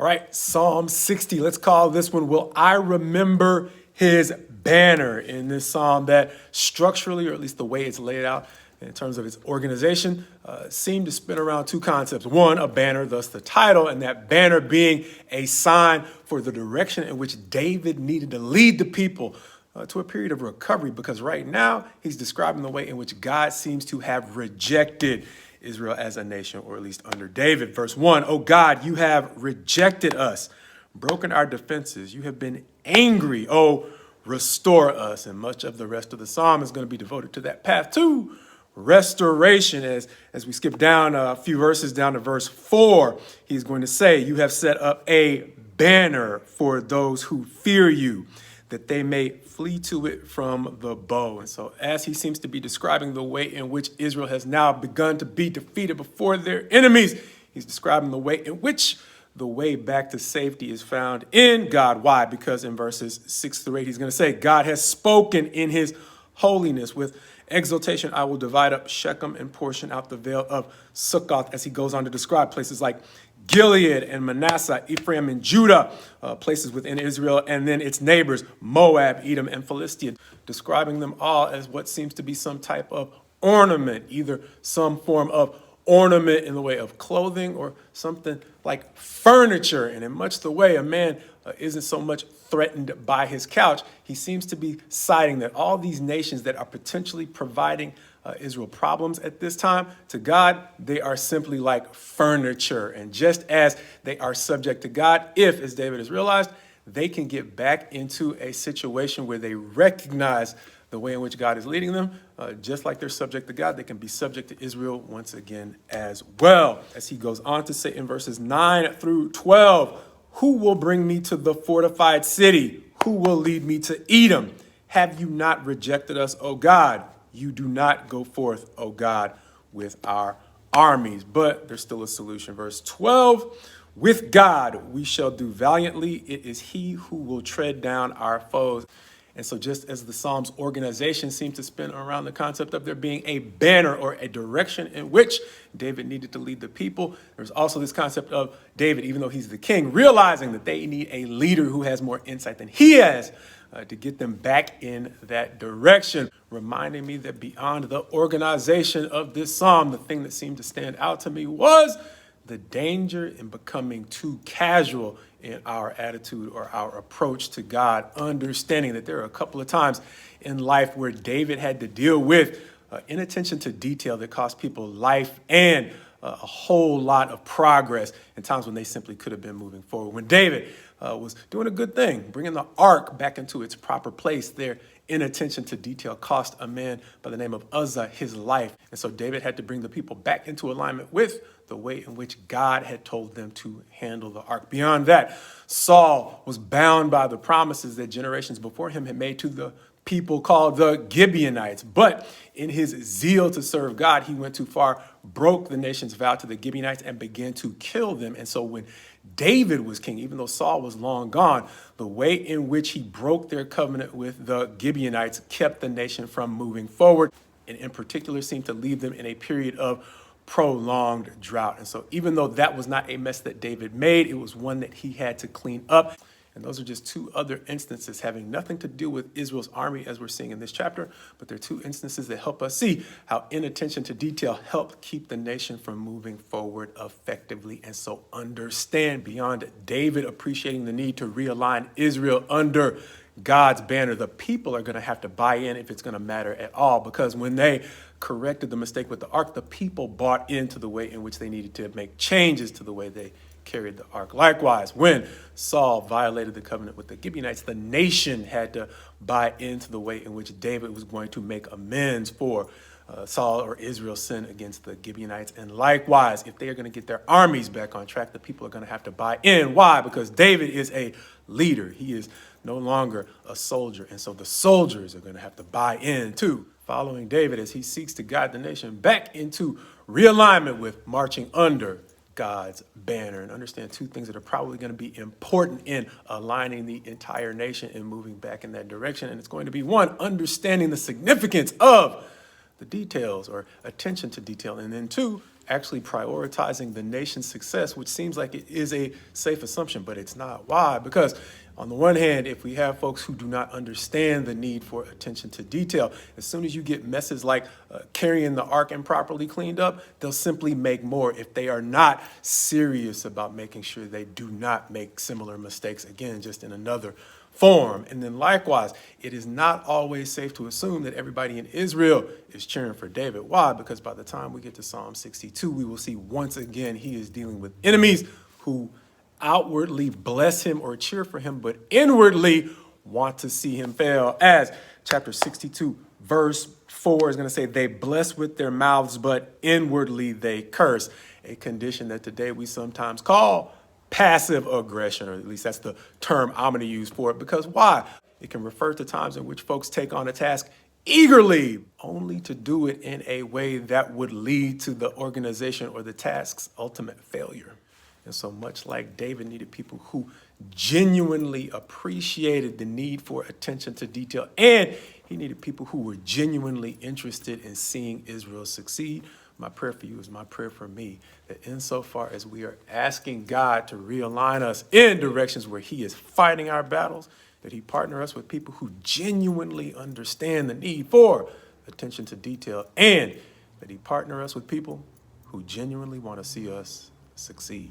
All right, Psalm 60. Let's call this one, Will I Remember His Banner? In this psalm that structurally, or at least the way it's laid out in terms of its organization, seemed to spin around two concepts. One, a banner, thus the title, and that banner being a sign for the direction in which David needed to lead the people to a period of recovery, because right now he's describing the way in which God seems to have rejected Israel as a nation, or at least under David. Verse 1, "Oh God, you have rejected us, broken our defenses. You have been angry. Oh, restore us." And much of the rest of the psalm is going to be devoted to that path to restoration. As we skip down a few verses down to verse 4, he's going to say, "You have set up a banner for those who fear you, that they may flee to it from the bow." And so as he seems to be describing the way in which Israel has now begun to be defeated before their enemies, he's describing the way in which the way back to safety is found in God. Why? Because in verses 6 through 8, he's going to say, "God has spoken in his holiness. With exultation, I will divide up Shechem and portion out the vale of Succoth," as he goes on to describe places like Gilead and Manasseh, Ephraim and Judah, places within Israel, and then its neighbors, Moab, Edom, and Philistia, describing them all as what seems to be some type of ornament, either some form of ornament in the way of clothing or something like furniture. And in much the way a man isn't so much threatened by his couch, he seems to be citing that all these nations that are potentially providing Israel problems at this time, to God, they are simply like furniture. And just as they are subject to God, if, as David has realized, they can get back into a situation where they recognize the way in which God is leading them, just like they're subject to God, they can be subject to Israel once again as well. As he goes on to say in verses 9 through 12, "Who will bring me to the fortified city? Who will lead me to Edom? Have you not rejected us, O God? You do not go forth, O God, with our armies." But there's still a solution. Verse 12, "With God we shall do valiantly. It is he who will tread down our foes." And so just as the Psalm's organization seems to spin around the concept of there being a banner or a direction in which David needed to lead the people, there's also this concept of David, even though he's the king, realizing that they need a leader who has more insight than he has to get them back in that direction, reminding me that beyond the organization of this psalm, the thing that seemed to stand out to me was the danger in becoming too casual in our attitude or our approach to God, understanding that there are a couple of times in life where David had to deal with inattention to detail that cost people life and a whole lot of progress in times when they simply could have been moving forward. When David was doing a good thing, bringing the ark back into its proper place, their inattention to detail cost a man by the name of Uzzah his life. And so David had to bring the people back into alignment with the way in which God had told them to handle the ark. Beyond that, Saul was bound by the promises that generations before him had made to the people called the Gibeonites. But in his zeal to serve God, he went too far, broke the nation's vow to the Gibeonites, and began to kill them. And so when David was king, even though Saul was long gone, the way in which he broke their covenant with the Gibeonites kept the nation from moving forward, and in particular seemed to leave them in a period of prolonged drought. And so even though that was not a mess that David made, it was one that he had to clean up. And those are just two other instances having nothing to do with Israel's army, as we're seeing in this chapter, but they're two instances that help us see how inattention to detail helped keep the nation from moving forward effectively. And so understand, beyond David appreciating the need to realign Israel under God's banner, the people are going to have to buy in if it's going to matter at all, because when they corrected the mistake with the ark, the people bought into the way in which they needed to make changes to the way they carried the ark. Likewise, when Saul violated the covenant with the Gibeonites, the nation had to buy into the way in which David was going to make amends for Saul or Israel's sin against the Gibeonites. And likewise, if they are going to get their armies back on track, the people are going to have to buy in. Why? Because David is a leader. He is no longer a soldier. And so the soldiers are going to have to buy in too, following David as he seeks to guide the nation back into realignment with marching under God's banner. And understand two things that are probably going to be important in aligning the entire nation and moving back in that direction. And it's going to be, one, understanding the significance of the details or attention to detail. And then two, actually prioritizing the nation's success, which seems like it is a safe assumption, but it's not. Why? Because on the one hand, if we have folks who do not understand the need for attention to detail, as soon as you get messes like carrying the ark improperly cleaned up, they'll simply make more if they are not serious about making sure they do not make similar mistakes again, just in another form. And then likewise, it is not always safe to assume that everybody in Israel is cheering for David. Why? Because by the time we get to Psalm 62, we will see once again he is dealing with enemies who outwardly bless him or cheer for him, but inwardly want to see him fail. As chapter 62, verse 4 is going to say, they bless with their mouths, but inwardly they curse. A condition that today we sometimes call passive aggression, or at least that's the term I'm going to use for it. Because why? It can refer to times in which folks take on a task eagerly, only to do it in a way that would lead to the organization or the task's ultimate failure. And so much like David needed people who genuinely appreciated the need for attention to detail, and he needed people who were genuinely interested in seeing Israel succeed. My prayer for you is my prayer for me, that insofar as we are asking God to realign us in directions where he is fighting our battles, that he partner us with people who genuinely understand the need for attention to detail, and that he partner us with people who genuinely want to see us succeed.